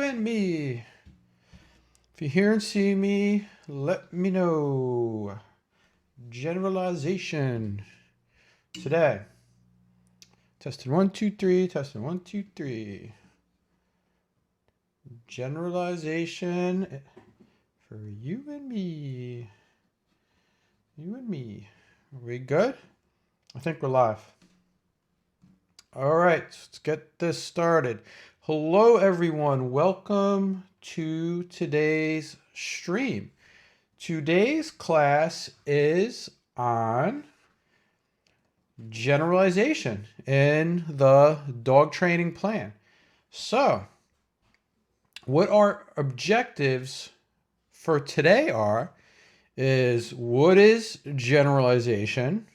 and me. If you hear and see me, let me know. Generalization. Today. Testing 1, 2, 3. Testing 1, 2, 3. Generalization for you and me. You and me. Are we good? I think we're live. All right, let's get this started. Hello, everyone. Welcome to today's stream. Today's class is on generalization in the dog training plan. So, what our objectives for today is what is generalization?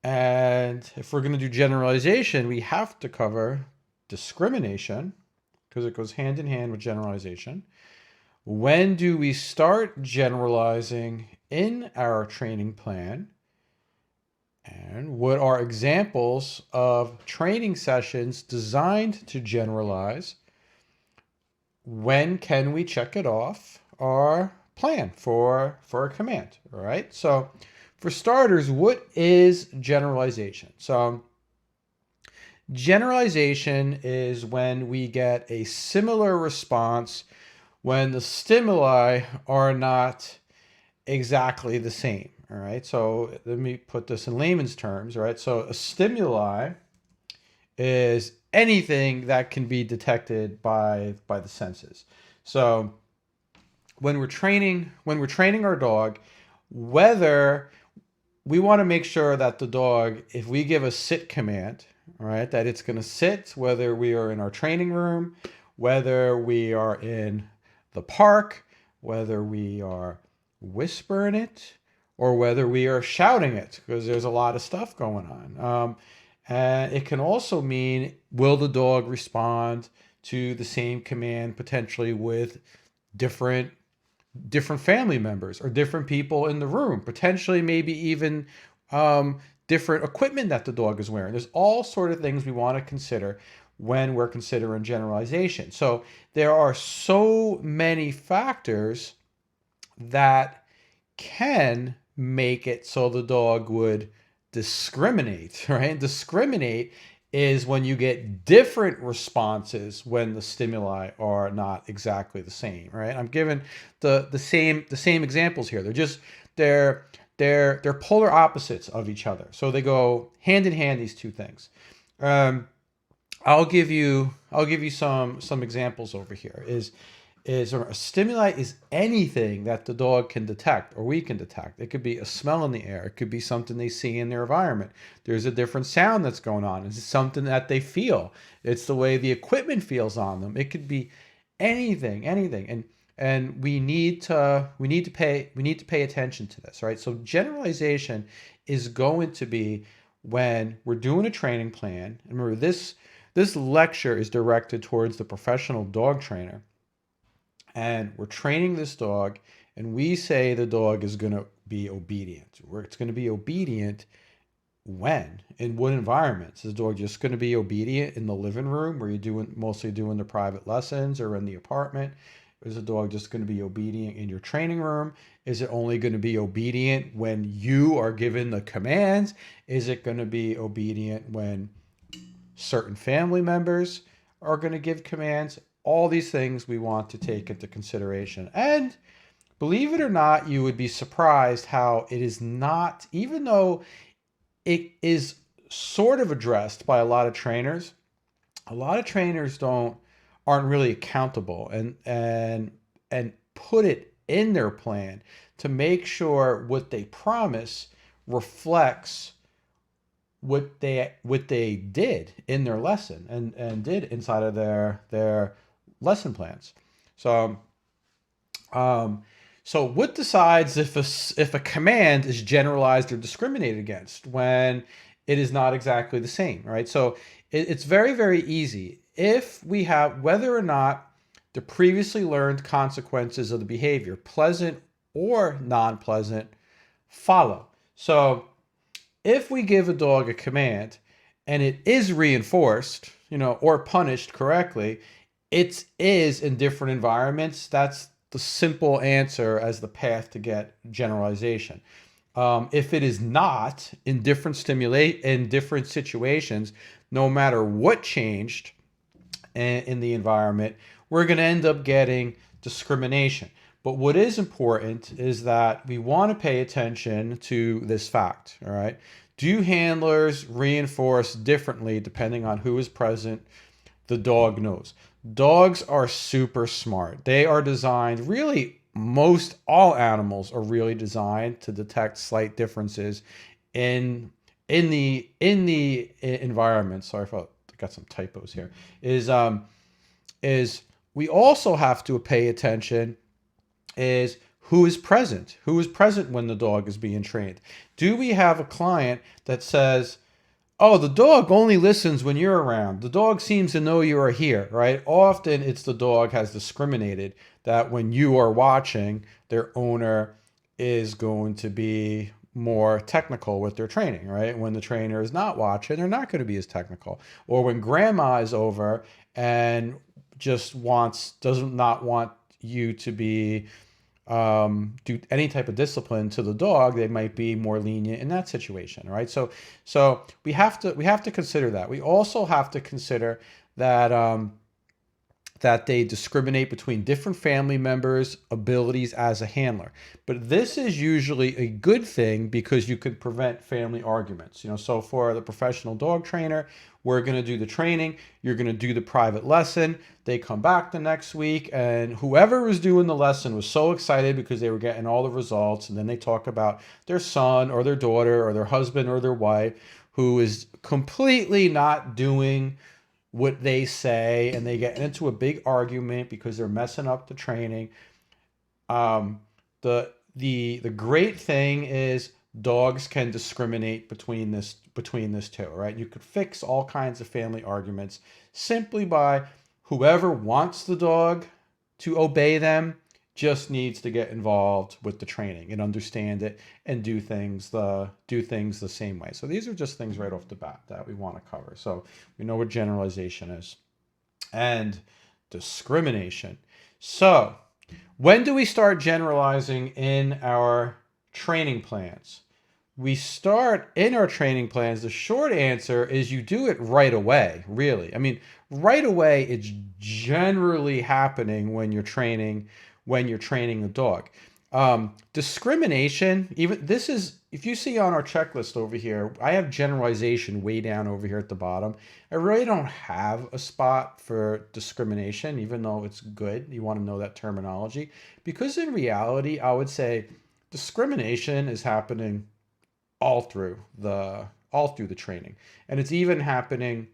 And if we're going to do generalization, we have to cover discrimination because it goes hand in hand with generalization. When do we start generalizing in our training plan? And what are examples of training sessions designed to generalize? When can we check it off our plan for a command? All right. So for starters, what is generalization? So generalization is when we get a similar response when the stimuli are not exactly the same. All right. So let me put this in layman's terms. All right. So a stimuli is anything that can be detected by the senses. So when we're training our dog, whether we want to make sure that the dog, if we give a sit command, all right, that it's going to sit, whether we are in our training room, whether we are in the park, whether we are whispering it, or whether we are shouting it, because there's a lot of stuff going on. And it can also mean, will the dog respond to the same command potentially with different family members or different people in the room, potentially maybe even different equipment that the dog is wearing. There's all sort of things we want to consider when we're considering generalization. So there are so many factors that can make it so the dog would discriminate, right? Discriminate is when you get different responses when the stimuli are not exactly the same, right? I'm giving the same examples here. They're polar opposites of each other, so they go hand in hand. These two things. I'll give you some examples over here. Is a stimuli is anything that the dog can detect or we can detect. It could be a smell in the air. It could be something they see in their environment. There's a different sound that's going on. It's something that they feel. It's the way the equipment feels on them. It could be anything. And we need to pay attention to this, right? So generalization is going to be when we're doing a training plan. And remember, this lecture is directed towards the professional dog trainer. And we're training this dog, and we say the dog is going to be obedient. It's going to be obedient when? In what environments? Is the dog just going to be obedient in the living room where you're mostly doing the private lessons, or in the apartment? Is the dog just going to be obedient in your training room? Is it only going to be obedient when you are given the commands? Is it going to be obedient when certain family members are going to give commands? All these things we want to take into consideration. And believe it or not, you would be surprised how it is not, even though it is sort of addressed by a lot of trainers aren't really accountable and put it in their plan to make sure what they promise reflects what they did in their lesson and did inside of their lesson plans. So what decides if a command is generalized or discriminated against when it is not exactly the same, right? So it's very, very easy. If we have whether or not the previously learned consequences of the behavior, pleasant or non-pleasant, follow. So if we give a dog a command and it is reinforced, or punished correctly, it is in different environments. That's the simple answer as the path to get generalization. If it is not in different situations, no matter what changed in the environment, we're going to end up getting discrimination. But what is important is that we want to pay attention to this fact. All right. Do handlers reinforce differently depending on who is present? The dog knows. Dogs are super smart. They are designed, really, most all animals are really designed to detect slight differences in the environment. Sorry if I got some typos here. Is we also have to pay attention is who is present when the dog is being trained. Do we have a client that says, oh, the dog only listens when you're around. The dog seems to know you are here, right? Often it's the dog has discriminated that when you are watching, their owner is going to be more technical with their training, right? When the trainer is not watching, they're not going to be as technical. Or when grandma is over and just does not want you to be do any type of discipline to the dog, they might be more lenient in that situation, right? So we have to consider that. We also have to consider that that they discriminate between different family members' abilities as a handler. But this is usually a good thing because you can prevent family arguments. So for the professional dog trainer, we're going to do the training, you're going to do the private lesson. They come back the next week, and whoever was doing the lesson was so excited because they were getting all the results. And then they talk about their son or their daughter or their husband or their wife who is completely not doing what they say, and they get into a big argument because they're messing up the training. Um, the great thing is dogs can discriminate between this too, right? You could fix all kinds of family arguments simply by whoever wants the dog to obey them just needs to get involved with the training and understand it and do things the same way. So these are just things right off the bat that we want to cover. So we know what generalization is and discrimination. So when do we start generalizing in our training plans? We start in our training plans. The short answer is you do it right away, really. I mean, right away, it's generally happening when you're training the dog. Discrimination, even this is, if you see on our checklist over here, I have generalization way down over here at the bottom. I really don't have a spot for discrimination, even though it's good. You want to know that terminology. Because in reality, I would say discrimination is happening all through the training. And it's even happening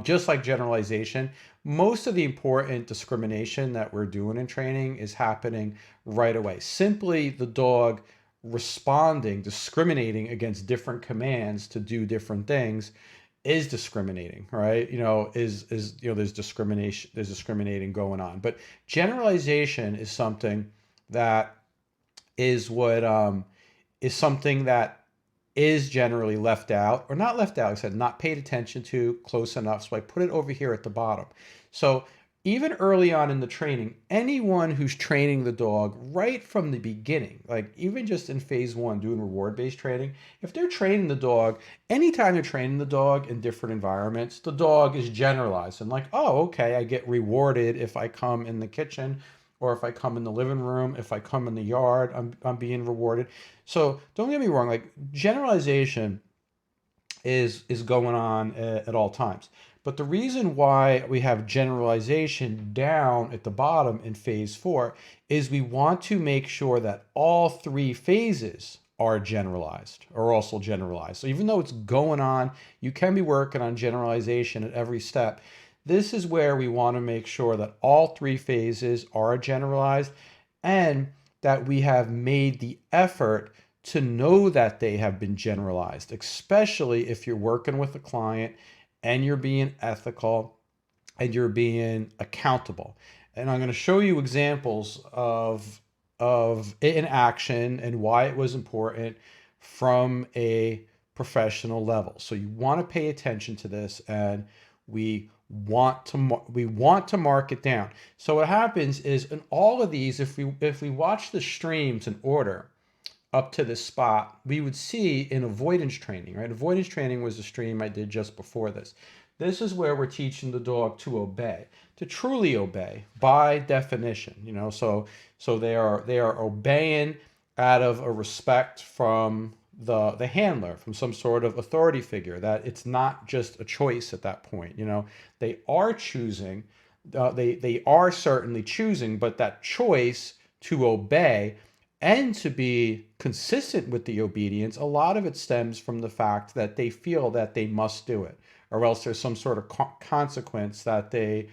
just like generalization. Most of the important discrimination that we're doing in training is happening right away. Simply the dog discriminating against different commands to do different things is discriminating, right? There's discriminating going on. But generalization is something that is something that is generally left out, or not left out, like I said, not paid attention to close enough. So I put it over here at the bottom. So even early on in the training, anyone who's training the dog right from the beginning, like even just in phase one, doing reward-based training, if they're training the dog, anytime they're training the dog in different environments, the dog is generalized and like, oh, okay, I get rewarded if I come in the kitchen, or if I come in the living room, if I come in the yard, I'm being rewarded. So don't get me wrong, like generalization is going on at all times. But the reason why we have generalization down at the bottom in phase four is we want to make sure that all three phases are also generalized. So even though it's going on, you can be working on generalization at every step. This is where we want to make sure that all three phases are generalized and that we have made the effort to know that they have been generalized, especially if you're working with a client and you're being ethical and you're being accountable. And I'm going to show you examples of it in action and why it was important from a professional level. So you want to pay attention to this, and we we want to mark it down. So what happens is in all of these, if we watch the streams in order up to this spot, we would see in avoidance training, right? Avoidance training was the stream I did just before this. This is where we're teaching the dog to obey, to truly obey by definition, so they are obeying out of a respect from the handler, from some sort of authority figure, that it's not just a choice at that point. They are choosing, they are certainly choosing, but that choice to obey and to be consistent with the obedience, a lot of it stems from the fact that they feel that they must do it, or else there's some sort of consequence that they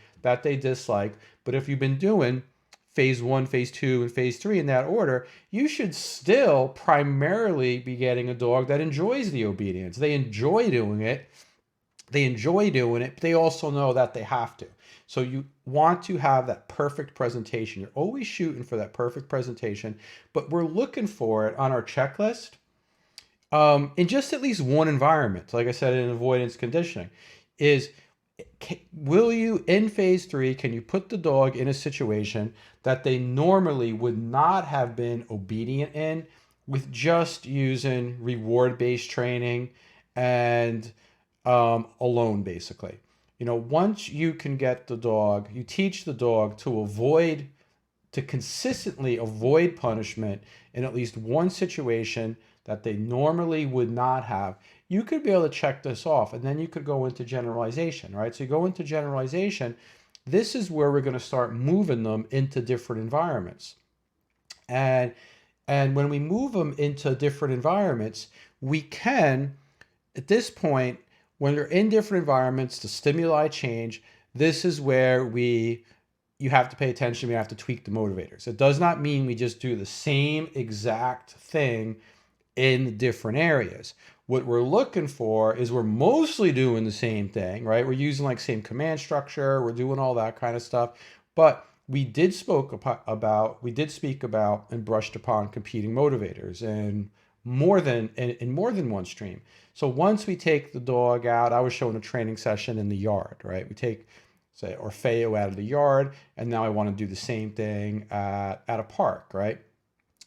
dislike. But if you've been doing phase 1, phase 2, and phase 3 in that order, you should still primarily be getting a dog that enjoys the obedience. They enjoy doing it. But they also know that they have to. So you want to have that perfect presentation. You're always shooting for that perfect presentation, but we're looking for it on our checklist in just at least one environment. Like I said, in avoidance conditioning, is will you, in phase 3, can you put the dog in a situation that they normally would not have been obedient in, with just using reward-based training and alone, basically. Once you can get the dog, you teach the dog to consistently avoid punishment in at least one situation that they normally would not have, you could be able to check this off, and then you could go into generalization, right? So you go into generalization. This is where we're going to start moving them into different environments. And when we move them into different environments, we can, at this point, when you're in different environments, the stimuli change. This is where you have to pay attention. We have to tweak the motivators. It does not mean we just do the same exact thing in different areas. What we're looking for is we're mostly doing the same thing, right? We're using like same command structure. We're doing all that kind of stuff. But we did speak about and brushed upon competing motivators and more than in more than one stream. So once we take the dog out, I was showing a training session in the yard, right? We take, say, Orfeo out of the yard, and now I want to do the same thing at a park, right?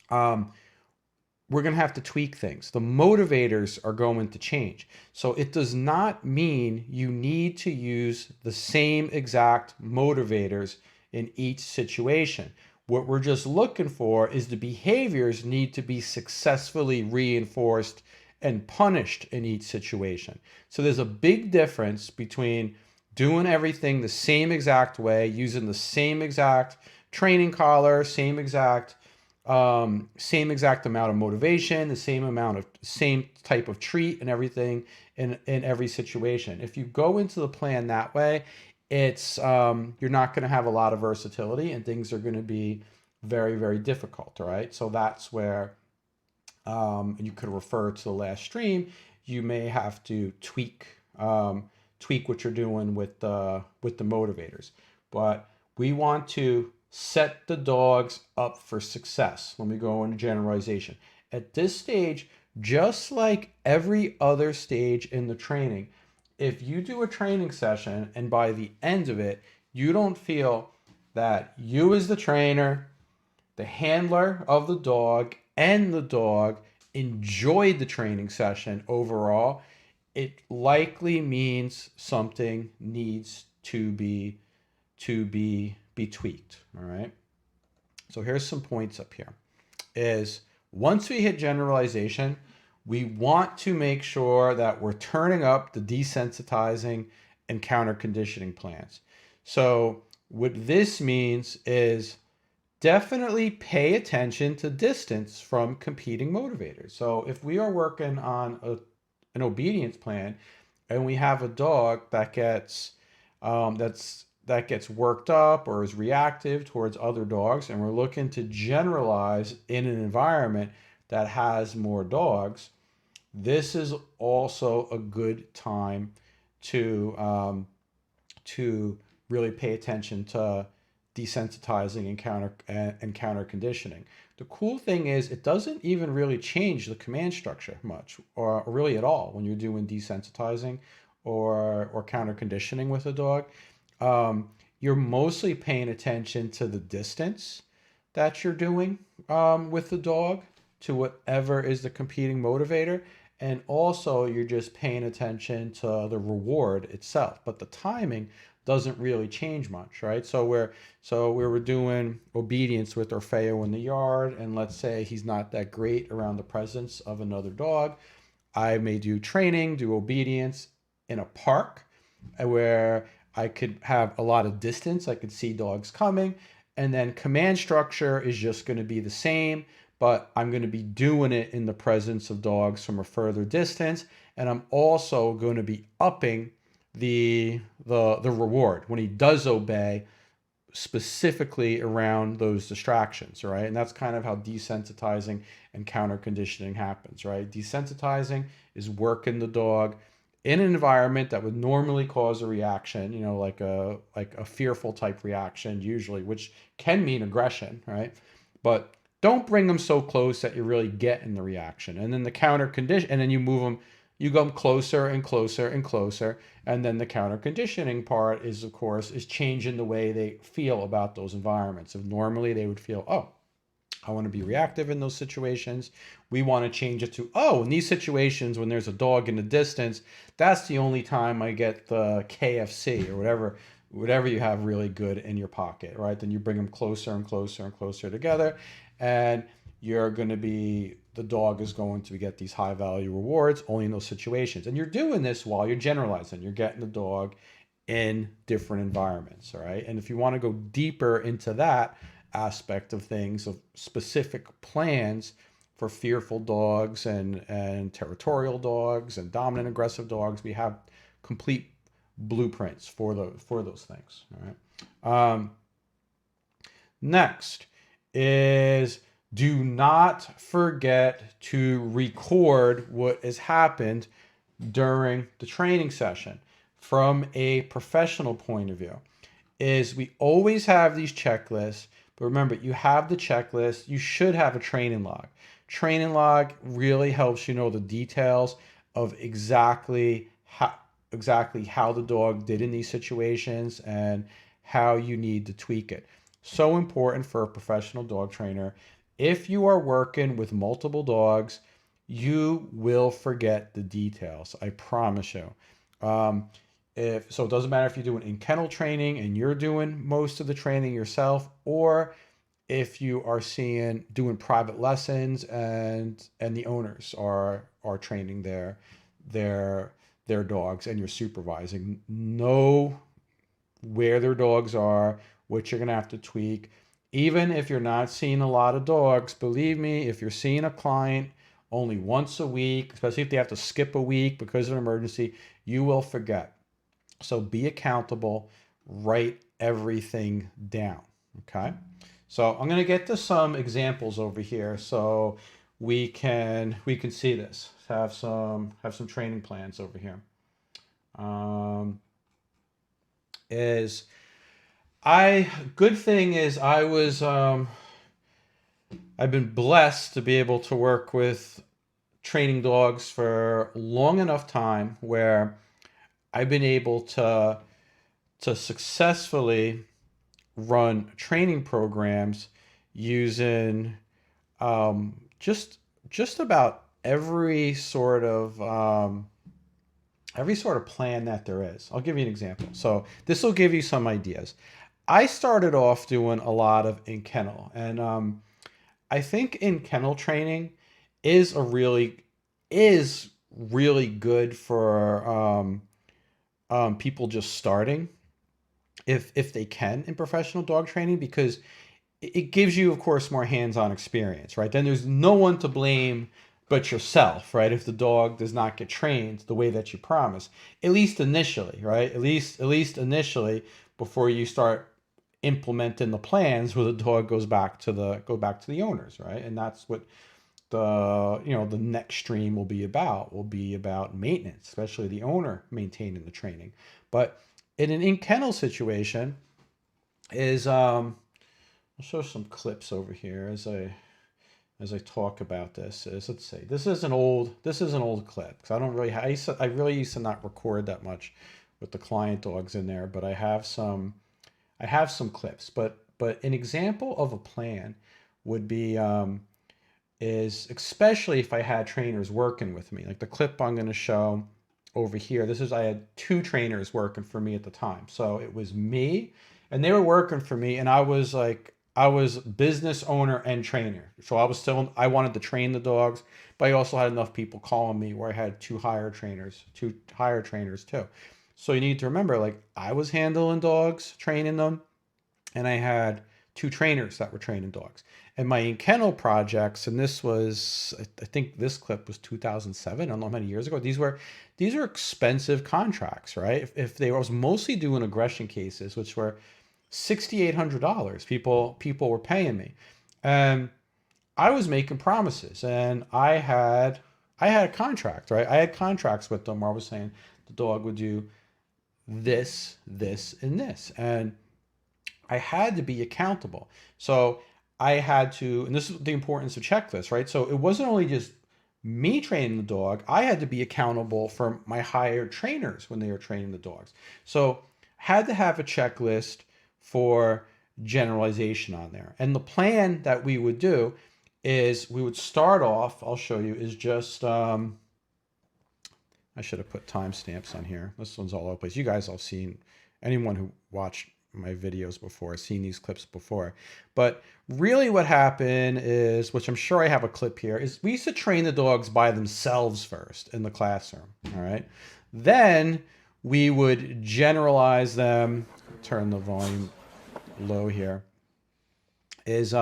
We're going to have to tweak things. The motivators are going to change. So it does not mean you need to use the same exact motivators in each situation. What we're just looking for is the behaviors need to be successfully reinforced and punished in each situation. So there's a big difference between doing everything the same exact way, using the same exact training collar, same exact amount of motivation, the same type of treat and everything in every situation. If you go into the plan that way, it's you're not going to have a lot of versatility, and things are going to be very, very difficult. All right, so that's where you could refer to the last stream. You may have to tweak what you're doing with the motivators, but we want to set the dogs up for success when we go into generalization. At this stage, just like every other stage in the training, if you do a training session and by the end of it, you don't feel that you as the trainer, the handler of the dog, and the dog enjoyed the training session overall, it likely means something needs to be tweaked. All right. So here's some points up here. Is once we hit generalization, we want to make sure that we're turning up the desensitizing and counter conditioning plans. So what this means is definitely pay attention to distance from competing motivators. So if we are working on an obedience plan and we have a dog that gets worked up or is reactive towards other dogs, and we're looking to generalize in an environment that has more dogs, this is also a good time to really pay attention to desensitizing and counter conditioning. The cool thing is it doesn't even really change the command structure much, or really at all, when you're doing desensitizing or counter conditioning with a dog, you're mostly paying attention to the distance that you're doing with the dog to whatever is the competing motivator. And also, you're just paying attention to the reward itself. But the timing doesn't really change much, right? We were doing obedience with Orfeo in the yard, and let's say he's not that great around the presence of another dog. I may do training, do obedience in a park where I could have a lot of distance. I could see dogs coming. And then command structure is just going to be the same, but I'm going to be doing it in the presence of dogs from a further distance. And I'm also going to be upping the reward when he does obey, specifically around those distractions, right? And that's kind of how desensitizing and counter conditioning happens, right? Desensitizing is working the dog in an environment that would normally cause a reaction, like a fearful type reaction usually, which can mean aggression, right? But don't bring them so close that you're really getting the reaction. And then the counter condition, and then you go closer and closer and closer. And then the counter conditioning part is, of course, is changing the way they feel about those environments. If normally they would feel, oh, I want to be reactive in those situations. We want to change it to, oh, in these situations when there's a dog in the distance, that's the only time I get the KFC or whatever you have really good in your pocket, right? Then you bring them closer and closer and closer together, and the dog is going to get these high value rewards only in those situations. And you're doing this while you're generalizing. You're getting the dog in different environments, all right? And if you want to go deeper into that aspect of things, of specific plans for fearful dogs and territorial dogs and dominant aggressive dogs, we have complete blueprints for those things, all right? Next is, do not forget to record what has happened during the training session. From a professional point of view, is we always have these checklists, but remember, you have the checklist, you should have a training log. Training log really helps you know the details of exactly how the dog did in these situations and how you need to tweak it. So important for a professional dog trainer. If you are working with multiple dogs, you will forget the details. I promise you. It doesn't matter if you're doing in kennel training and you're doing most of the training yourself, or if you are doing private lessons and the owners are training their dogs and you're supervising. Know where their dogs are, what you're going to have to tweak. Even if you're not seeing a lot of dogs, believe me, if you're seeing a client only once a week, especially if they have to skip a week because of an emergency, you will forget. So be accountable, write everything down, okay? So I'm going to get to some examples over here so we can see this. Have some training plans over here. Good thing is I've been blessed to be able to work with training dogs for long enough time where I've been able to successfully run training programs using just about every sort of plan that there is. I'll give you an example. So this will give you some ideas. I started off doing a lot of in kennel, and I think in kennel training is really good for people just starting, if they can, in professional dog training, because it gives you, of course, more hands-on experience, right? Then there's no one to blame but yourself, right? If the dog does not get trained the way that you promise, at least initially, right? At least initially, before you start implementing the plans where the dog goes back to the owners, right? And that's what the next stream will be about maintenance, especially the owner maintaining the training. But in an in-kennel situation is I'll show some clips over here as as I talk about this is, let's see, this is an old clip because I don't really, I really used to not record that much with the client dogs in there, but I have some clips. But an example of a plan would be is especially if I had trainers working with me, like the clip I'm going to show over here. I had 2 trainers working for me at the time. So it was me and they were working for me, and I was business owner and trainer. So I wanted to train the dogs, but I also had enough people calling me where I had 2 higher trainers too. So you need to remember, like, I was handling dogs, training them, and I had 2 trainers that were training dogs. And my kennel projects, and this was, I think this clip was 2007. I don't know how many years ago. These are expensive contracts, right? If they, I was mostly doing aggression cases, which were $6,800. People were paying me, and I was making promises, and I had a contract, right? I had contracts with them where I was saying the dog would do this, this, and this, and I had to be accountable. So I had to, and this is the importance of checklists, right? So it wasn't only just me training the dog, I had to be accountable for my hired trainers when they were training the dogs. So had to have a checklist for generalization on there. And the plan that we would do is we would start off, I'll show you, is just, I should have put timestamps on here. This one's all over the place. You guys all seen, anyone who watched my videos before, seen these clips before. But really what happened is, which I'm sure I have a clip here, is we used to train the dogs by themselves first in the classroom, all right? Then we would generalize them, turn the volume low here, is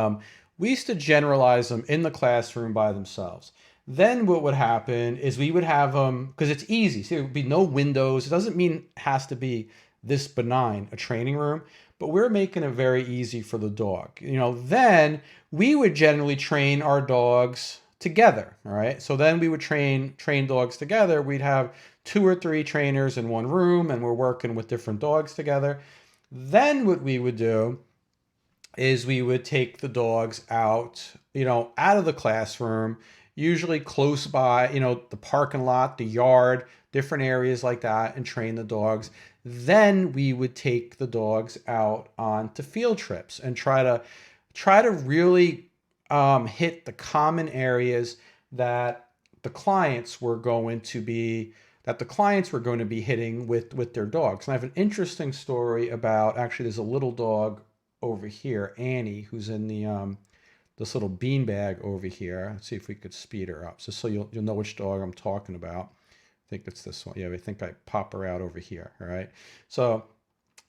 we used to generalize them in the classroom by themselves. Then what would happen is we would have them, because it's easy, see, there would be no windows. It doesn't mean it has to be this benign, a training room, but we're making it very easy for the dog. Then we would generally train our dogs together, all right? So then we would train dogs together. We'd have 2 or 3 trainers in one room, and we're working with different dogs together. Then what we would do is we would take the dogs out, out of the classroom, usually close by, the parking lot, the yard, different areas like that, and train the dogs. Then we would take the dogs out onto field trips and try to really hit the common areas that the clients were going to be hitting with their dogs. And I have an interesting story about, actually, there's a little dog over here, Annie, who's in the this little beanbag over here. Let's see if we could speed her up, so you'll know which dog I'm talking about. I think it's this one. Yeah, I think I pop her out over here. All right. So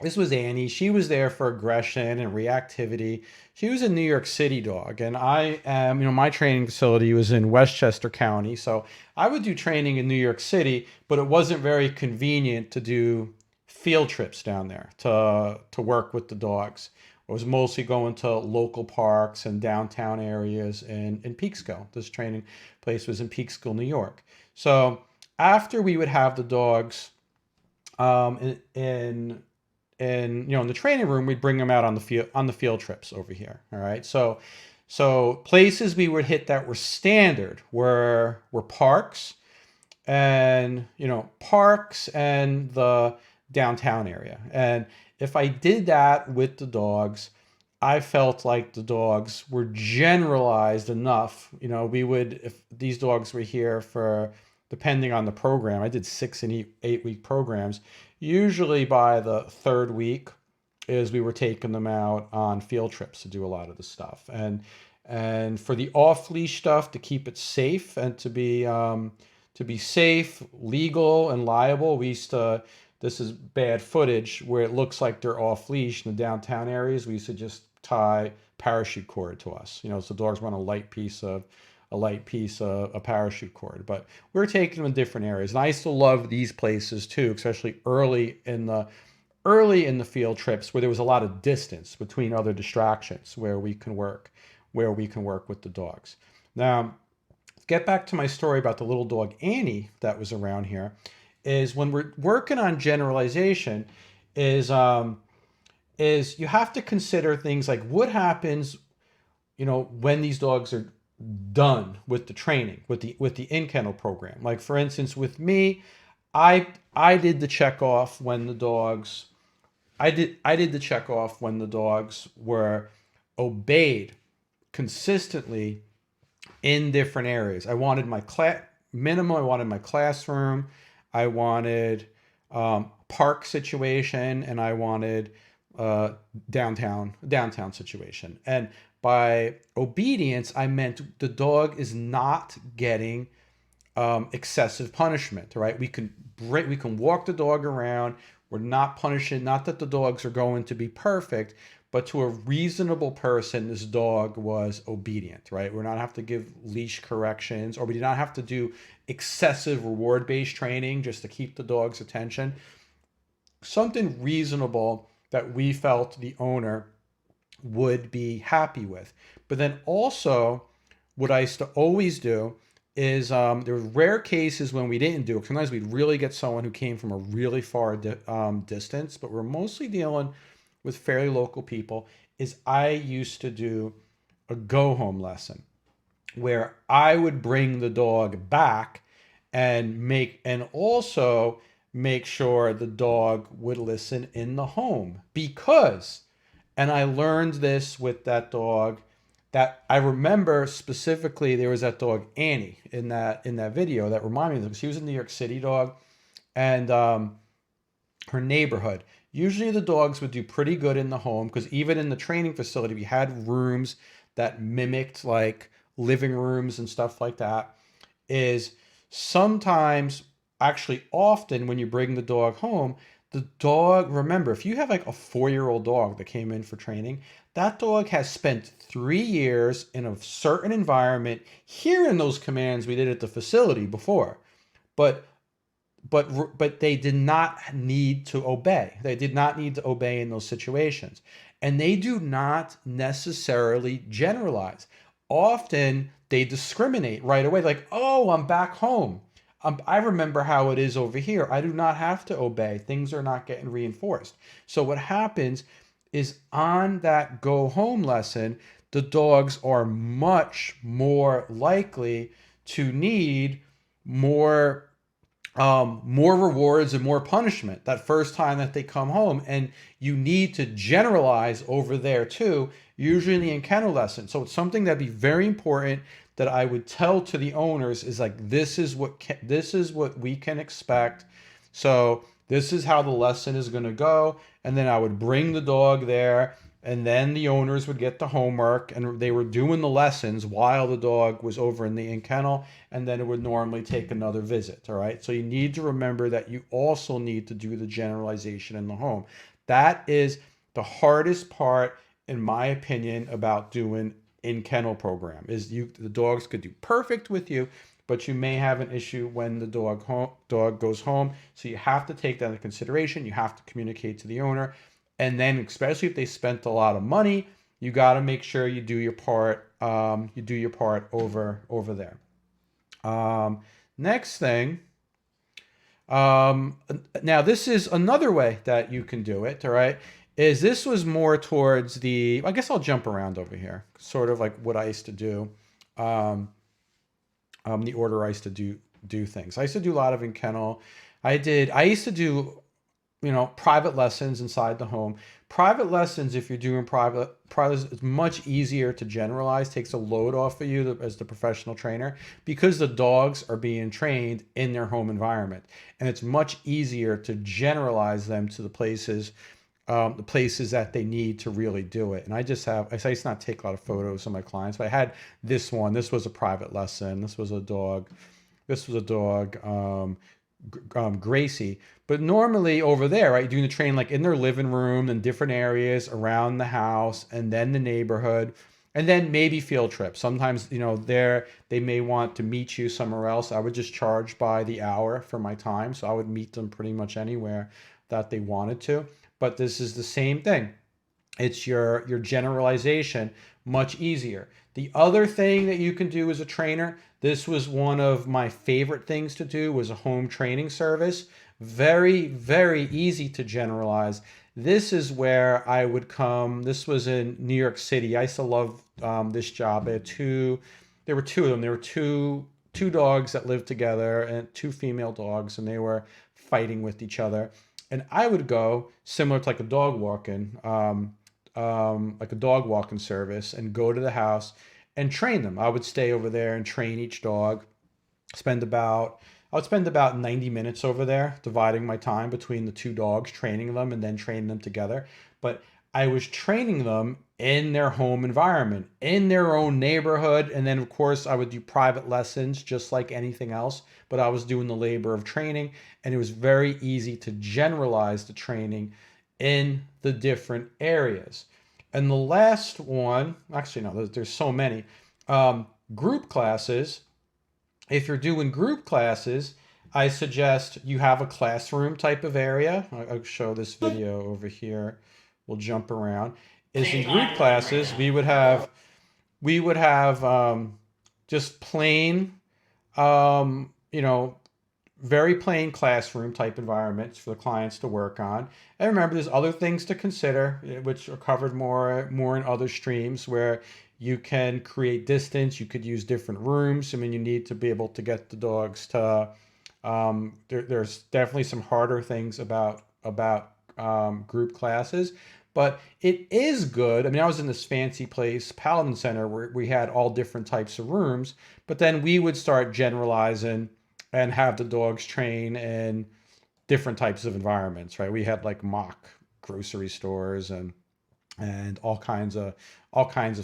this was Annie. She was there for aggression and reactivity. She was a New York City dog. And I am, my training facility was in Westchester County. So I would do training in New York City, but it wasn't very convenient to do field trips down there to work with the dogs. I was mostly going to local parks and downtown areas in Peekskill. This training place was in Peekskill, New York. So after we would have the dogs in the training room, we'd bring them out on the field trips over here. All right. So places we would hit that were standard were parks and the downtown area. And if I did that with the dogs, I felt like the dogs were generalized enough. If these dogs were here for, depending on the program, I did 6 and 8 week programs. Usually by the 3rd week is we were taking them out on field trips to do a lot of the stuff. And for the off leash stuff, to keep it safe and to be safe, legal, and liable, this is bad footage where it looks like they're off leash in the downtown areas. We used to just tie parachute cord to us. So dogs want a light piece of parachute cord, but we're taking them in different areas. And I still love these places too, especially early in the field trips where there was a lot of distance between other distractions where we can work with the dogs. Now, get back to my story about the little dog Annie that was around here. Is when we're working on generalization, is you have to consider things like what happens, when these dogs are done with the training, with the in-kennel program. Like for instance, with me, I did the check off when the dogs I did the check off when the dogs were obeyed consistently in different areas. I wanted my minimum. I wanted my classroom. I wanted park situation, and I wanted downtown situation. And by obedience, I meant the dog is not getting excessive punishment. Right? We can walk the dog around. We're not punishing. Not that the dogs are going to be perfect, but to a reasonable person, this dog was obedient. Right? We're not have to give leash corrections, or we did not have to do excessive reward-based training just to keep the dog's attention. Something reasonable that we felt the owner would be happy with. But then also, what I used to always do is there were rare cases when we didn't do it. Sometimes we'd really get someone who came from a really far distance, but we're mostly dealing with fairly local people. Is I used to do a go home lesson where I would bring the dog back and also make sure the dog would listen in the home, because and I learned this with that dog, that I remember specifically. There was that dog Annie in that video that reminded me of, she was a New York City dog, and her neighborhood. Usually the dogs would do pretty good in the home, because even in the training facility we had rooms that mimicked like living rooms and stuff like that. Is sometimes, actually often, when you bring the dog home, the dog, remember, if you have like a 4-year-old dog that came in for training, that dog has spent 3 years in a certain environment hearing those commands we did at the facility before. But but they did not need to obey. They did not need to obey in those situations. And they do not necessarily generalize. Often they discriminate right away, like, oh, I'm back home. I remember how it is over here. I do not have to obey. Things are not getting reinforced. So what happens is, on that go home lesson, the dogs are much more likely to need more more rewards and more punishment that first time that they come home. And you need to generalize over there too, usually in the in-kennel lesson. So it's something that'd be very important that I would tell to the owners, is like, this is what we can expect. So this is how the lesson is going to go. And then I would bring the dog there, and then the owners would get the homework, and they were doing the lessons while the dog was over in the in-kennel, and then it would normally take another visit. All right. So you need to remember that you also need to do the generalization in the home. That is the hardest part, in my opinion, about doing in-kennel program. Is the dogs could do perfect with you, but you may have an issue when the dog goes home. So you have to take that into consideration. You have to communicate to the owner. And then, especially if they spent a lot of money, you got to make sure you do your part. You do your part over there. Next thing. Now this is another way that you can do it. All right, is this was more towards the. I guess I'll jump around over here. Sort of like what I used to do. The order I used to do things. I used to do a lot of in kennel. I used to do, private lessons inside the home. Private lessons, if you're doing private, it's much easier to generalize, takes a load off of you as the professional trainer, because the dogs are being trained in their home environment. And it's much easier to generalize them to the places that they need to really do it. And I used to not take a lot of photos of my clients, but I had this one. This was a private lesson. This was a dog. Gracie. But normally over there, right, doing the training like in their living room and different areas around the house, and then the neighborhood, and then maybe field trips. Sometimes, they may want to meet you somewhere else. I would just charge by the hour for my time. So I would meet them pretty much anywhere that they wanted to. But this is the same thing. It's your generalization, much easier. The other thing that you can do as a trainer, this was one of my favorite things to do, was a home training service. Very, very easy to generalize. This is where I would come. This was in New York City. I used to love this job. There there were two of them. There were two dogs that lived together, and two female dogs, and they were fighting with each other. And I would go similar to like a dog walking service, and go to the house and train them. I would stay over there and train each dog. Spend about I would spend about 90 minutes over there, dividing my time between the two dogs, training them and then training them together. But I was training them in their home environment, in their own neighborhood. And then, of course, I would do private lessons just like anything else. But I was doing the labor of training, and it was very easy to generalize the training in the different areas. And the last one, actually, no, there's so many. Group classes. If you're doing group classes, I suggest you have a classroom type of area. I'll show this video over here. We'll jump around. Is in group classes, we would have just plain, you know, very plain classroom type environments for the clients to work on. And remember, there's other things to consider, which are covered more in other streams, where you can create distance. You could use different rooms. I mean, you need to be able to get the dogs to. There's definitely some harder things about group classes, but it is good. I mean, I was in this fancy place, Paladin Center, where we had all different types of rooms, but then we would start generalizing and have the dogs train in different types of environments, right? We had like mock grocery stores and all kinds of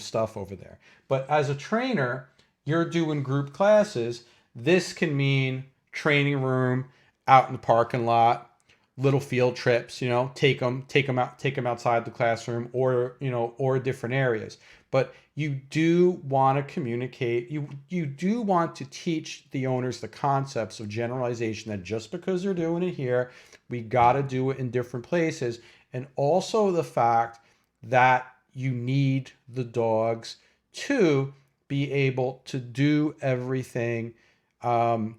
stuff over there. But as a trainer, you're doing group classes. This can mean training room out in the parking lot, little field trips, take them outside the classroom, or different areas. But you do want to communicate. You do want to teach the owners the concepts of generalization, that just because they're doing it here, we got to do it in different places. And also the fact that you need the dogs to be able to do everything, that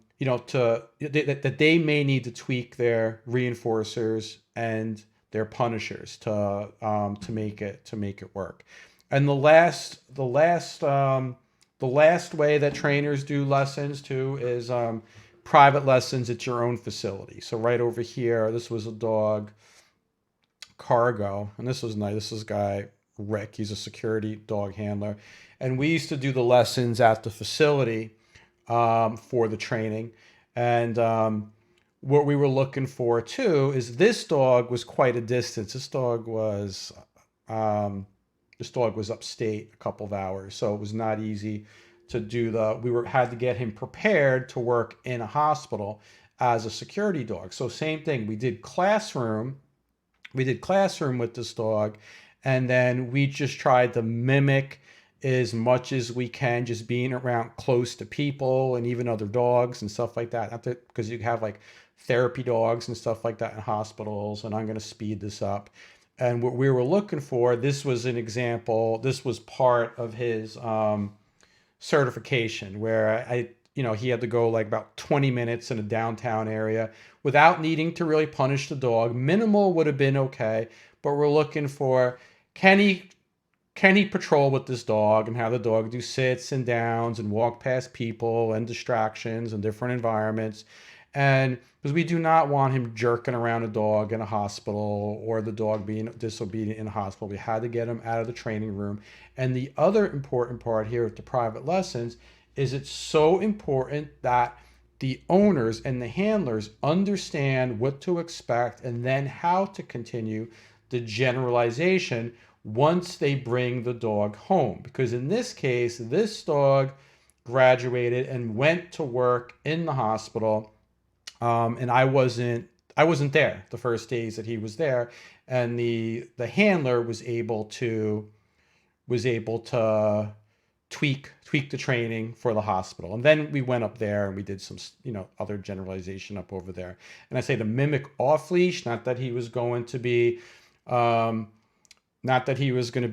they may need to tweak their reinforcers and their punishers to make it work. And the last way that trainers do lessons too is private lessons at your own facility. So right over here, this was a dog, Cargo, and this was nice. This is guy Rick. He's a security dog handler, and we used to do the lessons at the facility for the training. And what we were looking for too is this dog was quite a distance. This dog was upstate a couple of hours, so it was not easy to do had to get him prepared to work in a hospital as a security dog. So same thing. We did classroom with this dog, and then we just tried to mimic as much as we can, just being around close to people and even other dogs and stuff like that. Because you have like therapy dogs and stuff like that in hospitals, and I'm going to speed this up. And what we were looking for, this was an example, this was part of his certification, where he had to go like about 20 minutes in a downtown area without needing to really punish the dog. Minimal would have been okay, but we're looking for, can he patrol with this dog and have the dog do sits and downs and walk past people and distractions and different environments. And because we do not want him jerking around a dog in a hospital, or the dog being disobedient in a hospital. We had to get him out of the training room. And the other important part here with the private lessons is it's so important that the owners and the handlers understand what to expect, and then how to continue the generalization once they bring the dog home. Because in this case, this dog graduated and went to work in the hospital, and I wasn't there the first days that he was there, and the handler was able to tweak the training for the hospital. And then we went up there and we did some other generalization up over there. And I say to mimic off leash, not that he was going to be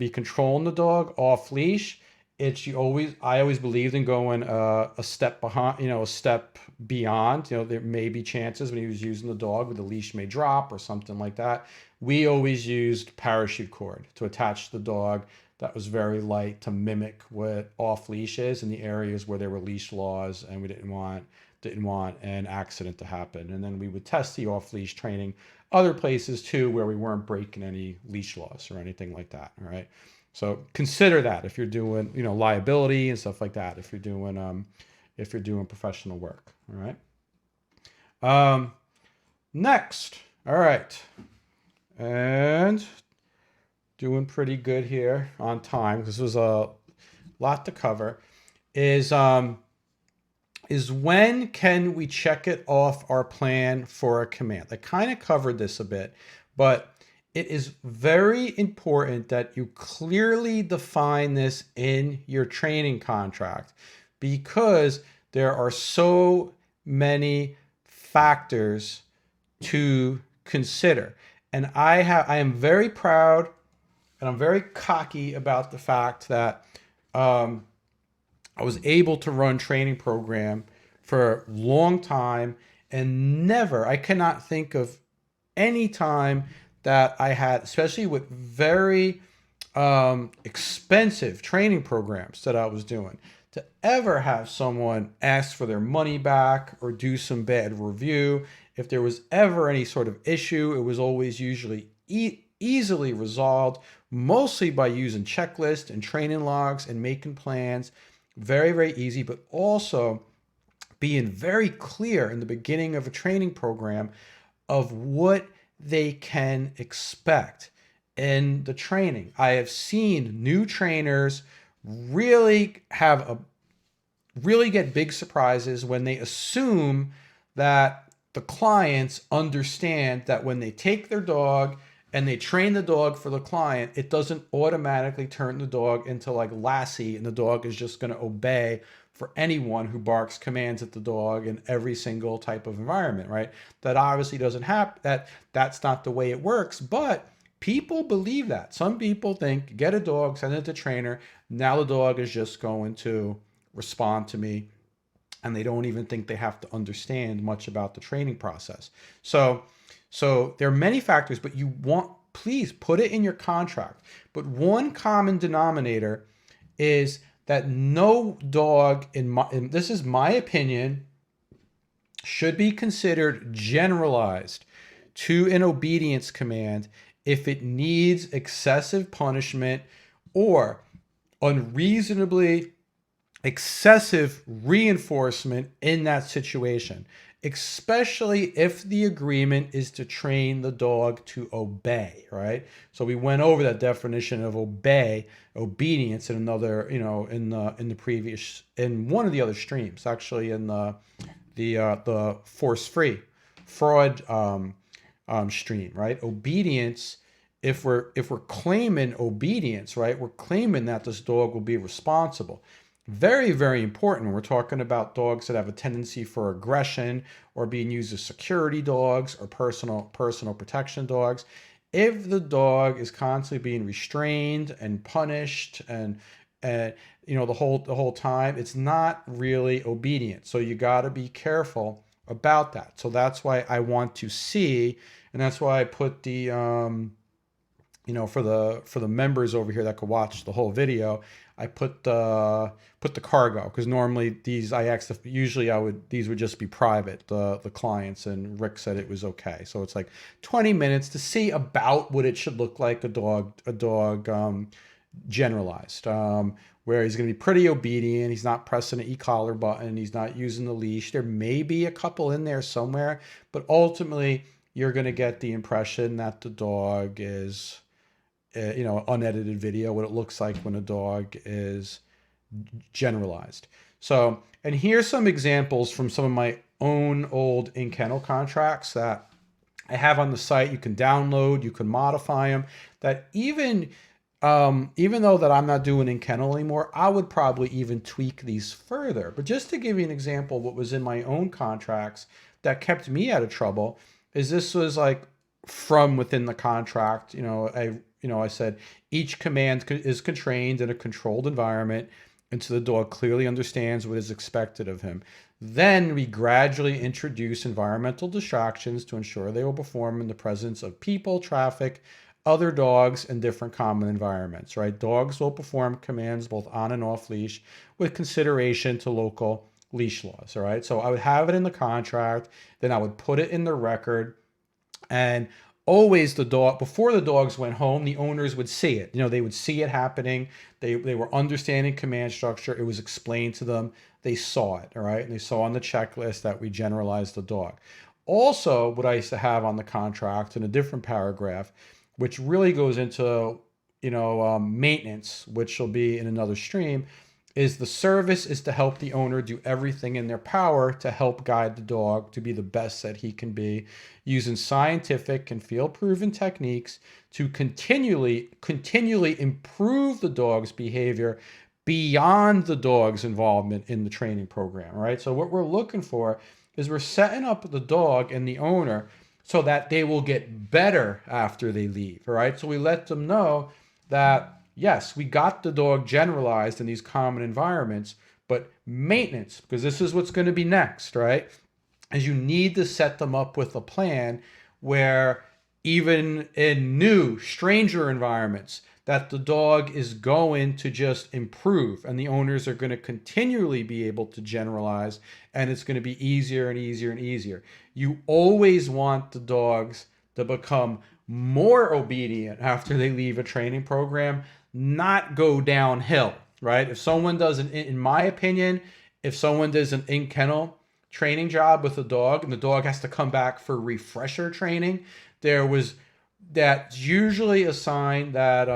controlling the dog off leash. I always believed in going a step behind, a step beyond. There may be chances when he was using the dog where the leash may drop or something like that. We always used parachute cord to attach the dog that was very light to mimic what off leash is in the areas where there were leash laws and we didn't want an accident to happen. And then we would test the off leash training other places too where we weren't breaking any leash laws or anything like that. All right. So consider that if you're doing, liability and stuff like that. If you're doing professional work. All right. Next. All right. And doing pretty good here on time. This was a lot to cover. Is when can we check it off our plan for a command? I kind of covered this a bit, but it is very important that you clearly define this in your training contract because there are so many factors to consider. And I am very proud and I'm very cocky about the fact that I was able to run training program for a long time and I cannot think of any time that I had, especially with very expensive training programs that I was doing, to ever have someone ask for their money back or do some bad review. If there was ever any sort of issue, it was always usually easily resolved, mostly by using checklists and training logs and making plans. Very, very easy, but also being very clear in the beginning of a training program of what they can expect in the training. I have seen new trainers really get big surprises when they assume that the clients understand that when they take their dog and they train the dog for the client, it doesn't automatically turn the dog into like Lassie and the dog is just going to obey for anyone who barks commands at the dog in every single type of environment, right? That obviously doesn't happen. That's not the way it works, but people believe that. Some people think, get a dog, send it to trainer. Now the dog is just going to respond to me, and they don't even think they have to understand much about the training process. So there are many factors, but please put it in your contract. But one common denominator is that no dog, and this is my opinion, should be considered generalized to an obedience command if it needs excessive punishment or unreasonably excessive reinforcement in that situation, especially if the agreement is to train the dog to obey, right? So we went over that definition of obedience in another, in one of the other streams, actually in the force-free fraud stream, right? Obedience. If we're claiming obedience, right, we're claiming that this dog will be responsible. Very, very important when we're talking about dogs that have a tendency for aggression or being used as security dogs or personal protection dogs. If the dog is constantly being restrained and punished and the whole time, it's not really obedient. So you got to be careful about that. So that's why I want to see, and that's why I put the for the members over here that could watch the whole video, I put the cargo, because normally these these would just be private, the clients, and Rick said it was okay. So it's like 20 minutes to see about what it should look like a dog generalized, where he's going to be pretty obedient. He's not pressing an e-collar button. He's not using the leash. There may be a couple in there somewhere, but ultimately you're going to get the impression that the dog is, unedited video, what it looks like when a dog is generalized. So, and here's some examples from some of my own old in-kennel contracts that I have on the site. You can download, you can modify them, that even though that I'm not doing in-kennel anymore, I would probably even tweak these further. But just to give you an example of what was in my own contracts that kept me out of trouble, is this was like from within the contract. I said each command is constrained in a controlled environment until the dog clearly understands what is expected of him. Then we gradually introduce environmental distractions to ensure they will perform in the presence of people, traffic, other dogs in different common environments, right? Dogs will perform commands both on and off leash with consideration to local leash laws, all right? So I would have it in the contract, then I would put it in the record, and always the dog, before the dogs went home, the owners would see it. They would see it happening. They were understanding command structure. It was explained to them. They saw it, all right? And they saw on the checklist that we generalized the dog. Also, what I used to have on the contract in a different paragraph, which really goes into, maintenance, which will be in another stream, is the service is to help the owner do everything in their power to help guide the dog to be the best that he can be, using scientific and field-proven techniques to continually improve the dog's behavior beyond the dog's involvement in the training program, right? So what we're looking for is we're setting up the dog and the owner so that they will get better after they leave, all right? So we let them know that, yes, we got the dog generalized in these common environments, but maintenance, because this is what's going to be next, right? Is you need to set them up with a plan where even in new, stranger environments, that the dog is going to just improve and the owners are going to continually be able to generalize, and it's going to be easier and easier and easier. You always want the dogs to become more obedient after they leave a training program, not go downhill, right? If someone does in my opinion, if someone does an in-kennel training job with a dog and the dog has to come back for refresher training, that's usually a sign that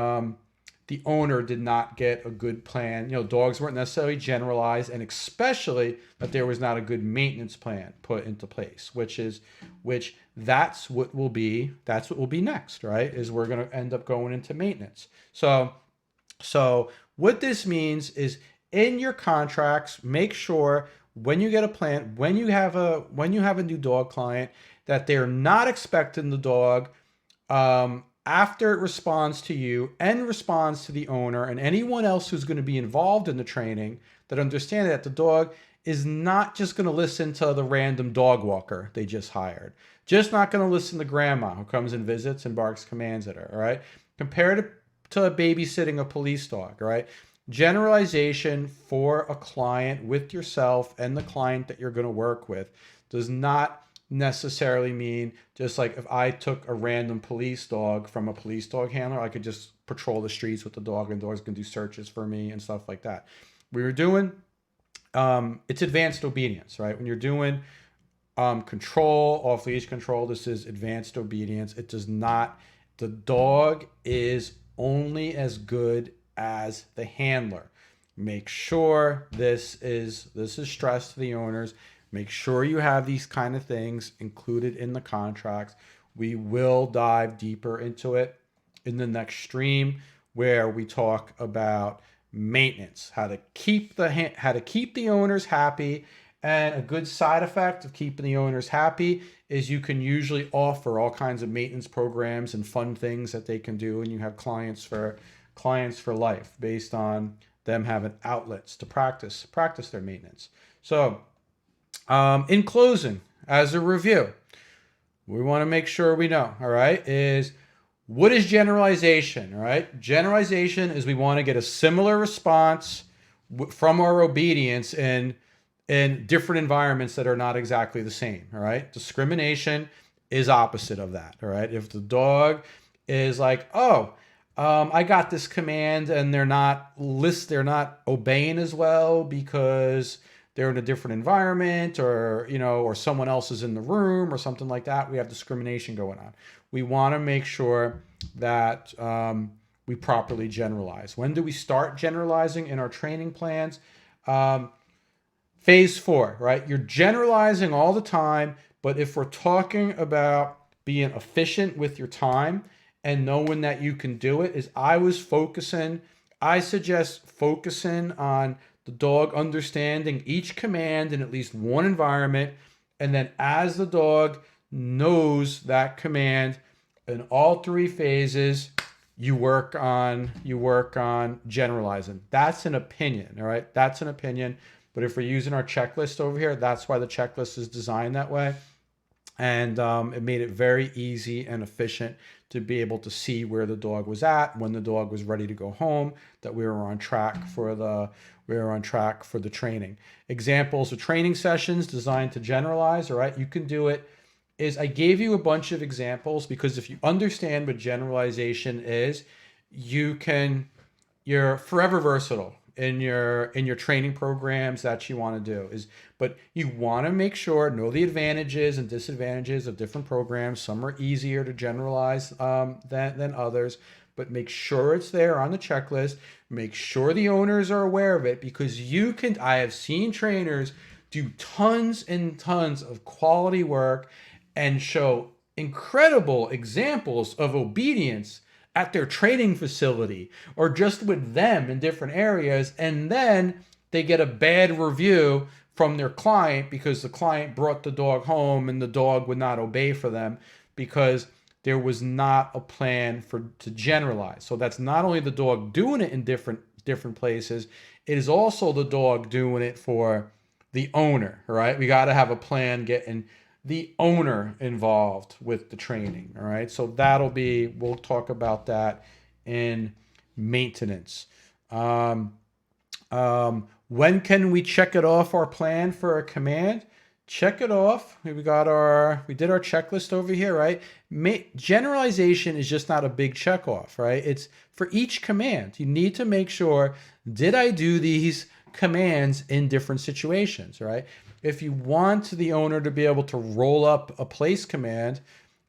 the owner did not get a good plan. Dogs weren't necessarily generalized, and especially that there was not a good maintenance plan put into place, that's what will be next, right? Is we're going to end up going into maintenance. So what this means is in your contracts, make sure when you get a plan, when you have a new dog client, that they're not expecting the dog after it responds to you and responds to the owner and anyone else who's going to be involved in the training, that understand that the dog is not just going to listen to the random dog walker they just hired. Just not going to listen to grandma who comes and visits and barks commands at her, all right? Compare it to babysitting a police dog, all right? Generalization for a client with yourself and the client that you're going to work with does not necessarily mean just like if I took a random police dog from a police dog handler, I could just patrol the streets with the dog and the dog's gonna do searches for me and stuff like that. We were doing it's advanced obedience, right? When you're doing control, off leash control, this is advanced obedience. It does not, the dog is only as good as the handler. Make sure this is stressed to the owners. Make sure you have these kind of things included in the contracts. We will dive deeper into it in the next stream where we talk about maintenance, how to keep the owners happy. And a good side effect of keeping the owners happy is you can usually offer all kinds of maintenance programs and fun things that they can do, and you have clients for life based on them having outlets to practice their maintenance. So in closing, as a review, we want to make sure we know, all right, is what is generalization, all right? Generalization is we want to get a similar response from our obedience in different environments that are not exactly the same, all right? Discrimination is opposite of that, all right? If the dog is like, I got this command and they're not obeying as well because they're in a different environment, or someone else is in the room or something like that, we have discrimination going on. We want to make sure that we properly generalize. When do we start generalizing in our training plans? Phase 4, right? You're generalizing all the time, but if we're talking about being efficient with your time and knowing that you can do it, I suggest focusing on the dog understanding each command in at least one environment, and then as the dog knows that command in all 3 phases, you work on generalizing. That's an opinion, all right? That's an opinion. But if we're using our checklist over here, that's why the checklist is designed that way. And it made it very easy and efficient to be able to see where the dog was at, when the dog was ready to go home, that we were on track for the training. Examples of training sessions designed to generalize, all right? You can do it. I gave you a bunch of examples because if you understand what generalization is, you're forever versatile in your training programs that you want to do. But you want to make sure, know the advantages and disadvantages of different programs. Some are easier to generalize than others, but make sure it's there on the checklist. Make sure the owners are aware of it, because I have seen trainers do tons and tons of quality work and show incredible examples of obedience at their training facility or just with them in different areas, and then they get a bad review from their client because the client brought the dog home and the dog would not obey for them because there was not a plan to generalize. So that's not only the dog doing it in different places, it is also the dog doing it for the owner, right? We got to have a plan getting the owner involved with the training, all right? So we'll talk about that in maintenance. When can we check it off our plan for a command? Check it off. We did our checklist over here, right? Generalization is just not a big check off, right? It's for each command. You need to make sure, did I do these commands in different situations, right? If you want the owner to be able to roll up a place command,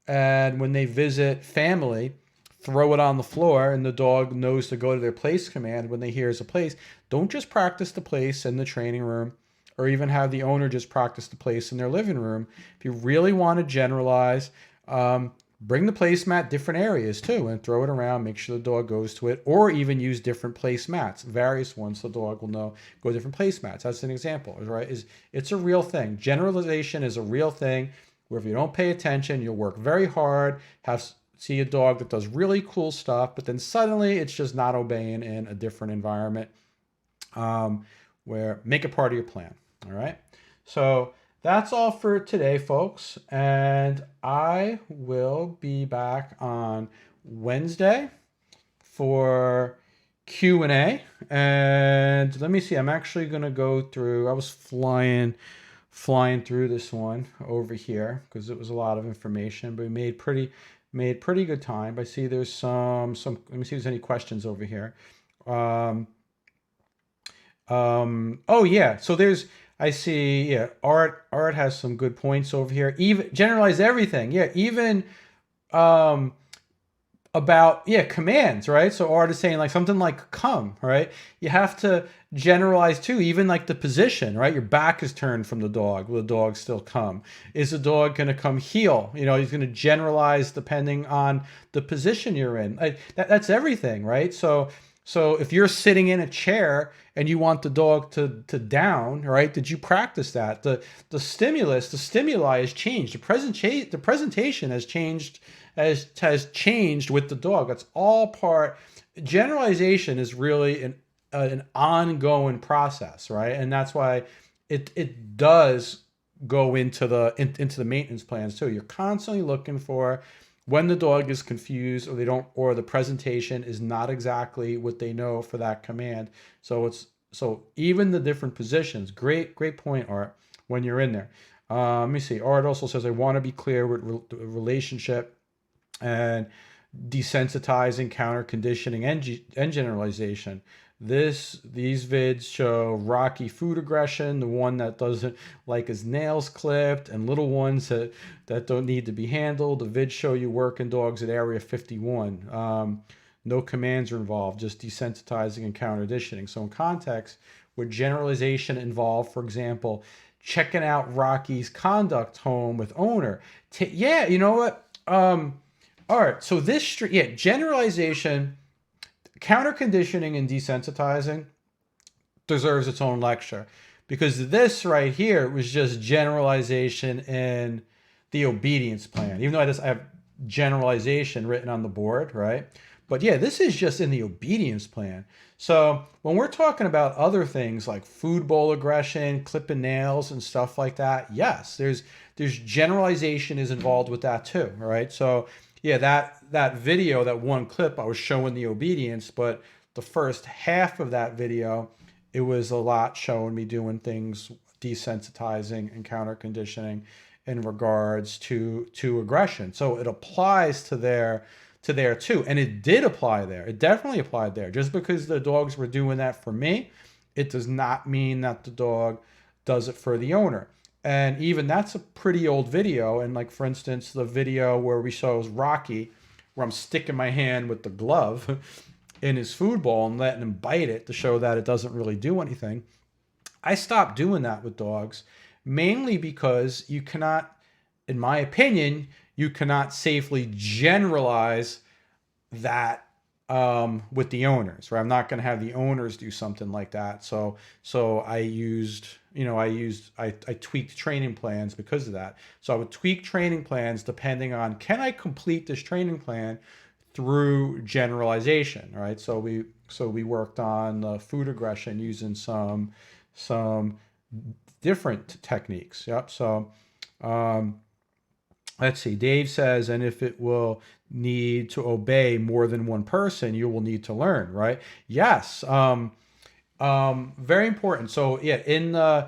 and when they visit family, throw it on the floor and the dog knows to go to their place command when they hear a place, don't just practice the place in the training room or even have the owner just practice the place in their living room. If you really want to generalize, bring the placemat different areas too and throw it around, make sure the dog goes to it, or even use different placemats, various ones, so the dog will know, go different placemats. That's an example, right? It's a real thing. Generalization is a real thing where if you don't pay attention, you'll work very hard, see a dog that does really cool stuff, but then suddenly it's just not obeying in a different environment, where make it part of your plan, all right? So that's all for today, folks, and I will be back on Wednesday for Q&A. And let me see, I'm actually going to go through, I was flying through this one over here because it was a lot of information, but we made pretty good time. I see there's some let me see if there's any questions over here. Oh yeah, so I see, yeah, Art has some good points over here. Even generalize everything. Yeah, even about commands, right? So Art is saying like something like come, right? You have to generalize too, even like the position, right? Your back is turned from the dog. Will the dog still come? Is the dog going to come heel? He's going to generalize depending on the position you're in. That's everything, right? So if you're sitting in a chair and you want the dog to down, right? Did you practice that? The stimuli has changed. The presentation has changed with the dog. That's all part. Generalization is really an ongoing process, right? And that's why it does go into the maintenance plans too. You're constantly looking for when the dog is confused or the presentation is not exactly what they know for that command. So even the different positions, great point, Art, when you're in there. Let me see. Art also says, I want to be clear with relationship and desensitizing, counter conditioning, and generalization. These vids show Rocky food aggression, the one that doesn't like his nails clipped, and little ones that don't need to be handled. The vids show you working dogs at area 51. No commands are involved, just desensitizing and counter conditioning. So in context where generalization involved, for example, checking out Rocky's conduct home with owner. Yeah, you know what? All right, so generalization, counter conditioning, and desensitizing deserves its own lecture, because this right here was just generalization in the obedience plan. Even though I have generalization written on the board, right? But yeah, this is just in the obedience plan. So when we're talking about other things like food bowl aggression, clipping nails and stuff like that, yes, there's generalization is involved with that too, right? So Yeah, that video, that one clip, I was showing the obedience, but the first half of that video, it was a lot showing me doing things, desensitizing and counter conditioning in regards to aggression. So it applies to there too, and it did apply there. It definitely applied there. Just because the dogs were doing that for me, it does not mean that the dog does it for the owner. And even that's a pretty old video. And like, for instance, the video where we shows Rocky, where I'm sticking my hand with the glove in his food bowl and letting him bite it to show that it doesn't really do anything. I stopped doing that with dogs, mainly because you cannot, in my opinion, you cannot safely generalize that with the owners, right? I'm not going to have the owners do something like that. So I used, I tweaked training plans because of that. So I would tweak training plans depending on, can I complete this training plan through generalization, right? So we worked on food aggression using some different techniques. Yep. So um, let's see. Dave says, and if it will need to obey more than one person, you will need to learn, right? Yes. Very important. So yeah, in the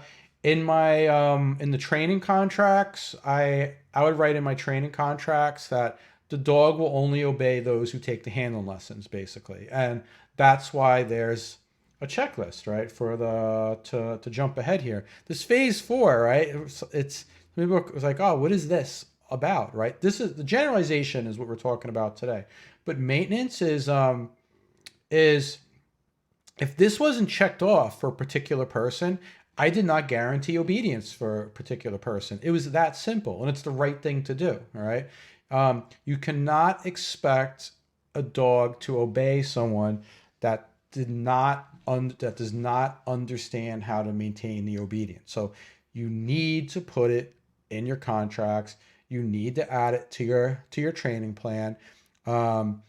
training contracts, I would write in my training contracts that the dog will only obey those who take the handling lessons, basically, and that's why there's a checklist, right? For the to jump ahead here, this phase four, right? It's maybe it was like, oh, what is this about, right? This is the generalization is what we're talking about today, but maintenance is if this wasn't checked off for a particular person, I did not guarantee obedience for a particular person. It was that simple, and it's the right thing to do. All right. You cannot expect a dog to obey someone that that does not understand how to maintain the obedience. So you need to put it in your contracts. You need to add it to your training plan. And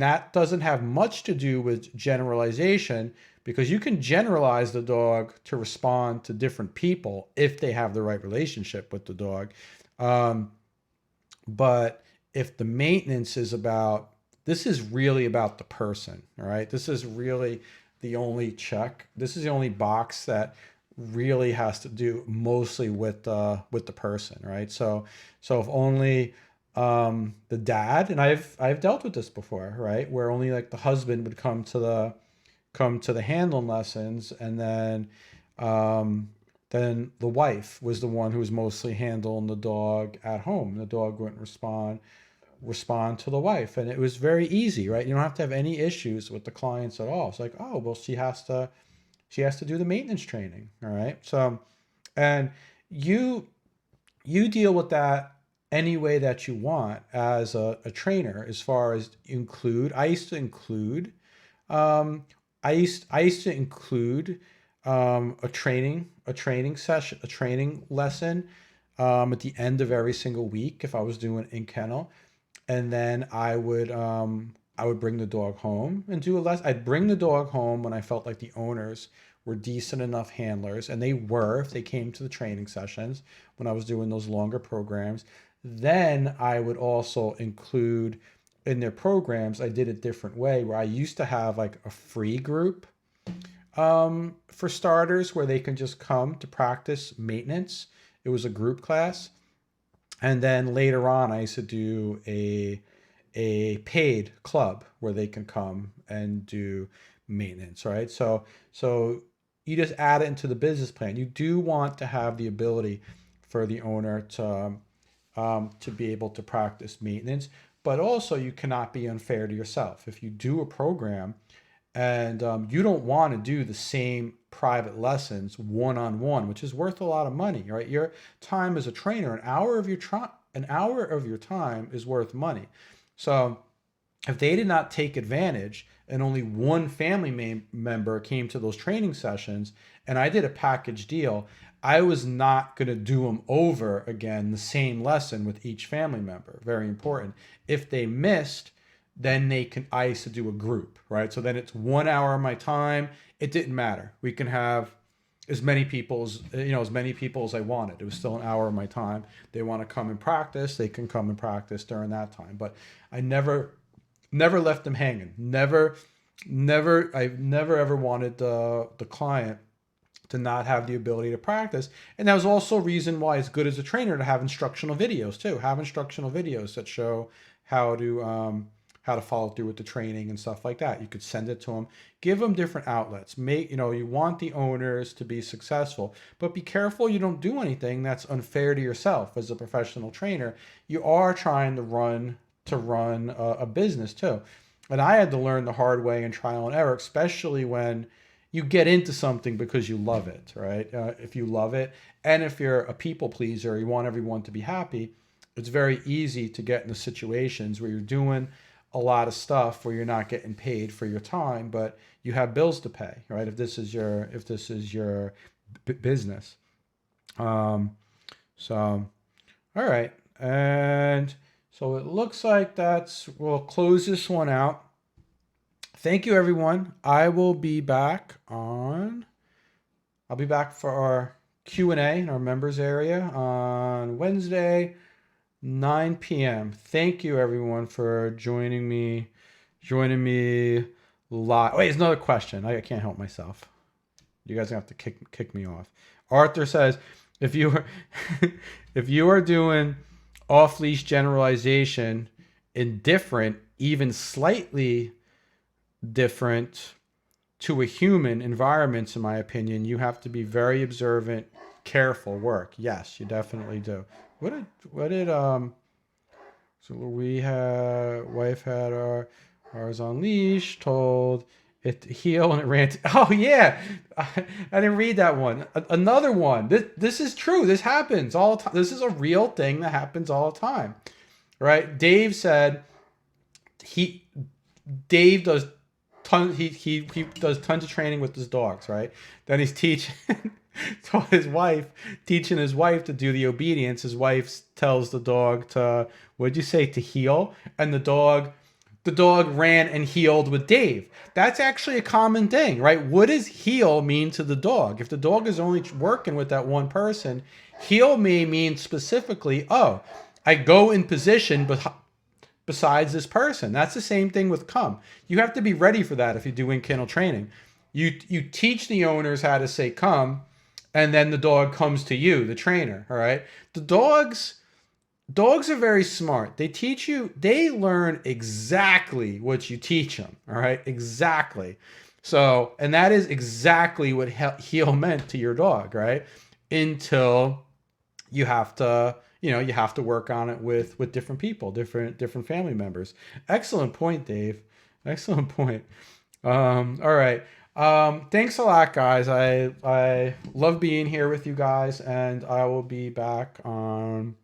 that doesn't have much to do with generalization because you can generalize the dog to respond to different people if they have the right relationship with the dog. Um, but if the maintenance is about, this is really about the person, all right? This is really the only check. This is the only box that really has to do mostly with the person, right? So if only the dad, and I've dealt with this before, right? Where only like the husband would come to the handling lessons, and then the wife was the one who was mostly handling the dog at home. The dog wouldn't respond to the wife, and it was very easy, right? You don't have to have any issues with the clients at all. It's like, oh well, she has to do the maintenance training, all right? So, and you you deal with that any way that you want as a trainer, as far as include. Um, I used to include a training session, a training lesson at the end of every single week if I was doing in kennel, and then I would bring the dog home and do a lesson. I'd bring the dog home when I felt like the owners were decent enough handlers, and they were if they came to the training sessions when I was doing those longer programs. Then I would also include in their programs. I did a different way where I used to have like a free group for starters where they can just come to practice maintenance. It was a group class, and then later on, I used to do a paid club where they can come and do maintenance, right? So you just add it into the business plan. You do want to have the ability for the owner to be able to practice maintenance, but also you cannot be unfair to yourself. If you do a program and you don't want to do the same private lessons one on one, which is worth a lot of money, right? Your time as a trainer, an hour of your time is worth money. So if they did not take advantage and only one family member came to those training sessions and I did a package deal, I was not going to do them over again, the same lesson with each family member. Very important. If they missed, then I used to do a group, right? So then it's 1 hour of my time. It didn't matter. We can have as many people as I wanted. It was still an hour of my time. They want to come and practice, they can come and practice during that time. But I never left them hanging. I never ever wanted the client to not have the ability to practice. And that was also a reason why it's good as a trainer to have instructional videos too. Have instructional videos that show how to follow through with the training and stuff like that. You could send it to them, give them different outlets. You want the owners to be successful, but be careful you don't do anything that's unfair to yourself as a professional trainer. You are trying to run a business too. And I had to learn the hard way and trial and error, especially when you get into something because you love it, right? If you love it, and if you're a people pleaser, you want everyone to be happy, it's very easy to get into situations where you're doing a lot of stuff where you're not getting paid for your time, but you have bills to pay, right? If this is your business. So, all right. And so it looks like we'll close this one out. Thank you, everyone. I'll be back for our Q&A in our members area on Wednesday, 9 p.m. Thank you, everyone, for joining me live. Wait, there's another question. I can't help myself. You guys have to kick me off. Arthur says, if you are doing off-leash generalization in different, even slightly different to a human environments, in my opinion, you have to be very observant, careful work. Yes, you definitely do. What did so wife had ours on leash, told it to heel, and it ran oh yeah, I didn't read that one. Another one. This is true. This happens all the time. This is a real thing that happens all the time, right? Dave said Dave does he does tons of training with his dogs, right? Then he's teaching teaching his wife to do the obedience. His wife tells the dog to, what'd you say, to heel, and the dog ran and heeled with Dave. That's actually a common thing, right? What does heel mean to the dog? If the dog is only working with that one person, heel may mean specifically, oh, I go in position, but besides this person. That's the same thing with come. You have to be ready for that if you're doing kennel training. You teach the owners how to say come, and then the dog comes to you, the trainer, all right? The dogs are very smart. They learn exactly what you teach them, all right? Exactly. So, and that is exactly what heel meant to your dog, right? Until you have to work on it with different people, different family members. Excellent point, Dave. Excellent point. All right. Thanks a lot, guys. I love being here with you guys, and I will be back on